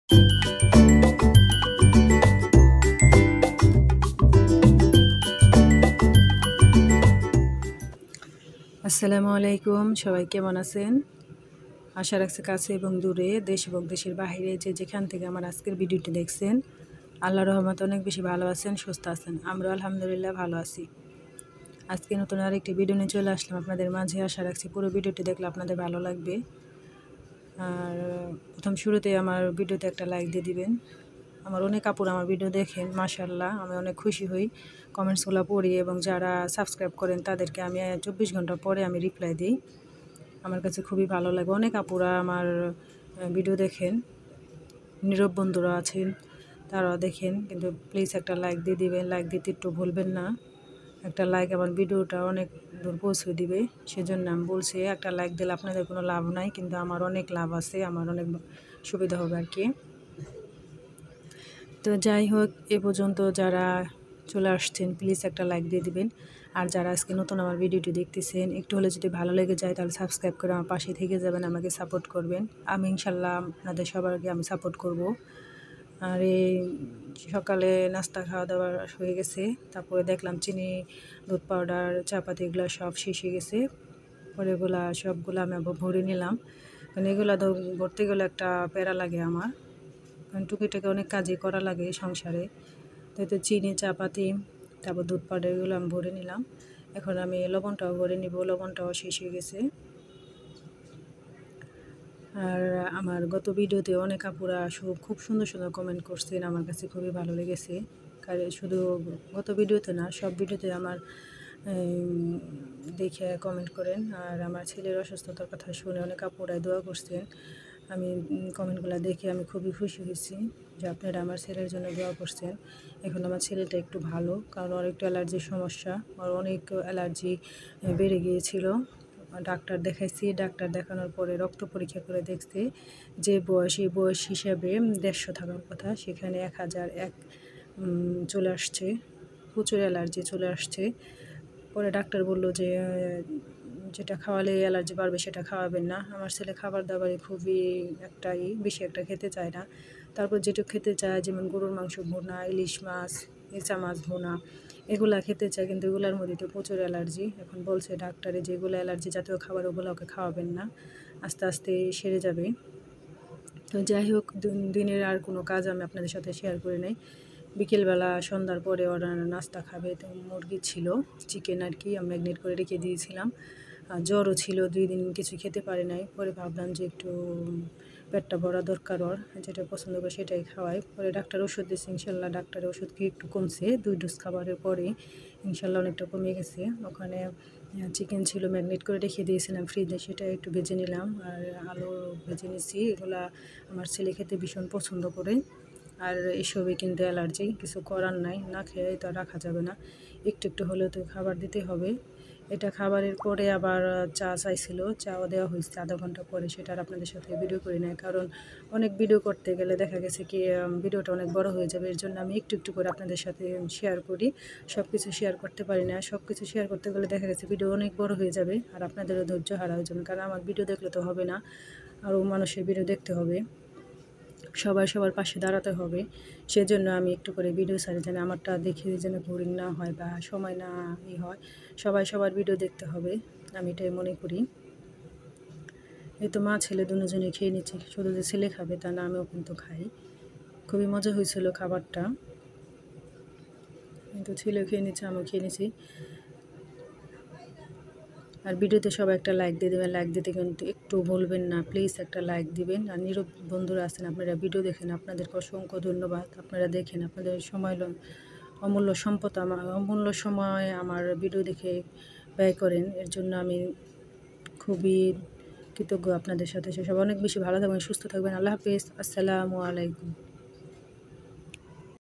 আসসালামু আলাইকুম, সবাই কেমন আছেন? আশা রাখছি কাছে এবং দূরে, দেশ এবং দেশের বাইরে যে যেখান থেকে আমার আজকের ভিডিওটি দেখছেন, আল্লাহর রহমতে অনেক বেশি ভালো আছেন, সুস্থ আছেন। আমরা আলহামদুলিল্লাহ ভালো আছি। আজকে নতুন আরেকটি ভিডিও নিয়ে চলে আসলাম আপনাদের মাঝে। আশা রাখছি পুরো ভিডিওটি দেখলে আপনাদের ভালো লাগবে। আর প্রথম শুরুতে আমার ভিডিওতে একটা লাইক দিয়ে দিবেন। আমার অনেক আপুরা আমার ভিডিও দেখেন, মাশাআল্লাহ, আমি অনেক খুশি হই কমেন্টসগুলো পড়ি, এবং যারা সাবস্ক্রাইব করেন তাদেরকে আমি 24 ঘন্টা পরে আমি রিপ্লাই দিই। আমার কাছে খুবই ভালো লাগে। অনেক আপুরা আমার ভিডিও দেখেন, নীরব বন্ধুরা আছেন, তারাও দেখেন, কিন্তু প্লিজ একটা লাইক দিয়ে দিবেন। লাইক দিতে একটু ভুলবেন না। একটা লাইক আমার ভিডিওটা অনেক দূর পৌঁছে দিবে, সেজন্য আমি বলছি একটা লাইক দিলে আপনাদের কোনো লাভ নাই, কিন্তু আমার অনেক লাভ আছে, আমার অনেক সুবিধা হবে আর কি। তো যাই হোক, এ পর্যন্ত যারা চলে আসছেন প্লিজ একটা লাইক দিয়ে দিবেন। আর যারা আজকে নতুন আমার ভিডিওটি দেখতেছেন, একটু হলে যদি ভালো লেগে যায় তাহলে সাবস্ক্রাইব করে আমার পাশে থেকে যাবেন, আমাকে সাপোর্ট করবেন। আমি ইনশাল্লাহ আপনাদের সবাইকে আমি সাপোর্ট করব। আর এই সকালে নাস্তা খাওয়া দাওয়া হয়ে গেছে, তারপরে দেখলাম চিনি, দুধ পাউডার, চাপাতি এগুলো সব শেষ হয়ে গেছে। পরে এগুলা সবগুলো আমি আবার ভরে নিলাম, কারণ এগুলো ভরতে গেলে একটা প্যারা লাগে আমার, কারণ টুকিটাকি অনেক কাজই করা লাগে সংসারে। তো চিনি, চাপাতি, তারপর দুধ পাউডার এগুলো আমি ভরে নিলাম। এখন আমি লবণটাও ভরে নিব, লবণটাও শেষ হয়ে গেছে। আর আমার গত ভিডিওতে অনেক আপুরা খুব সুন্দর সুন্দর কমেন্ট করছেন, আমার কাছে খুবই ভালো লেগেছে। কারণ শুধু গত ভিডিওতে না, সব ভিডিওতে আমার দেখে কমেন্ট করেন। আর আমার ছেলের অসুস্থতার কথা শুনে অনেক আপুরাই দোয়া করছেন। আমি কমেন্টগুলো দেখে আমি খুবই খুশি হয়েছি যে আপনারা আমার ছেলের জন্য দোয়া করছেন। এখন আমার ছেলেটা একটু ভালো, কারণ ওর একটু অ্যালার্জির সমস্যা, ওর অনেক অ্যালার্জি বেড়ে গিয়েছিল। ডাক্তার দেখাইছি, ডাক্তার দেখানোর পরে রক্ত পরীক্ষা করে দেখছে যে এই বয়স হিসাবে 150 থাকার কথা, সেখানে 1001 চলে আসছে, প্রচুর অ্যালার্জি চলে আসছে। পরে ডাক্তার বলল যে যেটা খাওয়ালে অ্যালার্জি বাড়বে সেটা খাওয়াবেন না। আমার ছেলে খাবার দাবারে খুবই বেশি একটা খেতে চায় না। তারপর যেটুকু খেতে চায়, যেমন গরুর মাংস ভুনা, ইলিশ মাছ, ইচা মাছ ভুনা, এগুলা খেতে চায়, কিন্তু এগুলোর মধ্যে তো প্রচুর অ্যালার্জি। এখন বলছে ডাক্তারে যে এগুলো অ্যালার্জি জাতীয় খাবার, ওগুলো ওকে খাওয়াবেন না, আস্তে আস্তে সেরে যাবে। তো যাই হোক, দিনের আর কোনো কাজ আমি আপনাদের সাথে শেয়ার করে নেই। বিকেলবেলা সন্ধ্যার পরে ওরা নাস্তা খাবে, তো মুরগি ছিল, চিকেন আর কি, আমি ম্যাগনেট করে রেখে দিয়েছিলাম। জ্বরও ছিল, 2 দিন কিছু খেতে পারে নাই। পরে ভাবলাম যে একটু পেটটা ভরা দরকার, ওর যেটা পছন্দ করে সেটাই খাওয়াই। পরে ডাক্তার ওষুধ দিয়েছে, ইনশাল্লাহ ডাক্তারের ওষুধ খেয়ে একটু কমছে, 2 ডোজ খাবারের পরে ইনশাল্লাহ অনেকটা কমে গেছে। ওখানে চিকেন ছিল, ম্যাগনেট করে রেখে দিয়েছিলাম ফ্রিজে, সেটা একটু ভেজে নিলাম। আর আলু ভেজে নিছি, এগুলা আমার ছেলে খেতে ভীষণ পছন্দ করে। আর এসবই কিন্তু অ্যালার্জি, কিছু করার নাই, না খেয়ে তো রাখা যাবে না, একটু একটু হলেও তো খাবার দিতে হবে। এটা খাবারের পরে আবার চা চাইছিল, চাও দেওয়া হয়েছে আধা ঘন্টা পরে, সেটা আর আপনাদের সাথে ভিডিও করি না, কারণ অনেক ভিডিও করতে গেলে দেখা গেছে কি ভিডিওটা অনেক বড় হয়ে যাবে। এর জন্য আমি একটু একটু করে আপনাদের সাথে শেয়ার করি, সব কিছু শেয়ার করতে পারি না। সব কিছু শেয়ার করতে গেলে দেখা গেছে ভিডিও অনেক বড় হয়ে যাবে, আর আপনাদেরও ধৈর্য হারা হয়ে যাবে, কারণ আমার ভিডিও দেখলে তো হবে না, আরও মানুষের ভিডিও দেখতে হবে, সবার পাশে দাঁড়াতে হবে। সেজন্য আমি একটু করে ভিডিও ছাড়ি, যেন আমারটা দেখে যেন বোরিং না হয় বা সময় না হয়। সবার ভিডিও দেখতে হবে, আমি এটাই মনে করি। এই তো মা ছেলে দুজনে খেয়ে নিচ্ছে, শুধু যে ছেলে খাবে তা না, আমিও কিন্তু খাই। খুবই মজা হয়েছিল খাবারটা, কিন্তু ছেলেও খেয়ে নিচ্ছে, আমিও খেয়ে নিচ্ছি। আর ভিডিওতে সবাই একটা লাইক দিয়ে দেবেন, লাইক দিতে কিন্তু একটু ভুলবেন না, প্লিজ একটা লাইক দিবেন। আর নীরব বন্ধুরা আছেন, আপনারা ভিডিও দেখেন, আপনাদেরকে অসংখ্য ধন্যবাদ। আপনারা দেখেন, আপনাদের সময় অমূল্য সম্পদ, আমার অমূল্য সময় আমার ভিডিও দেখে ব্যয় করেন, এর জন্য আমি খুবই কৃতজ্ঞ আপনাদের সাথে। সবাই অনেক বেশি ভালো থাকবেন, সুস্থ থাকবেন। আল্লাহ হাফিজ, আসসালামু আলাইকুম।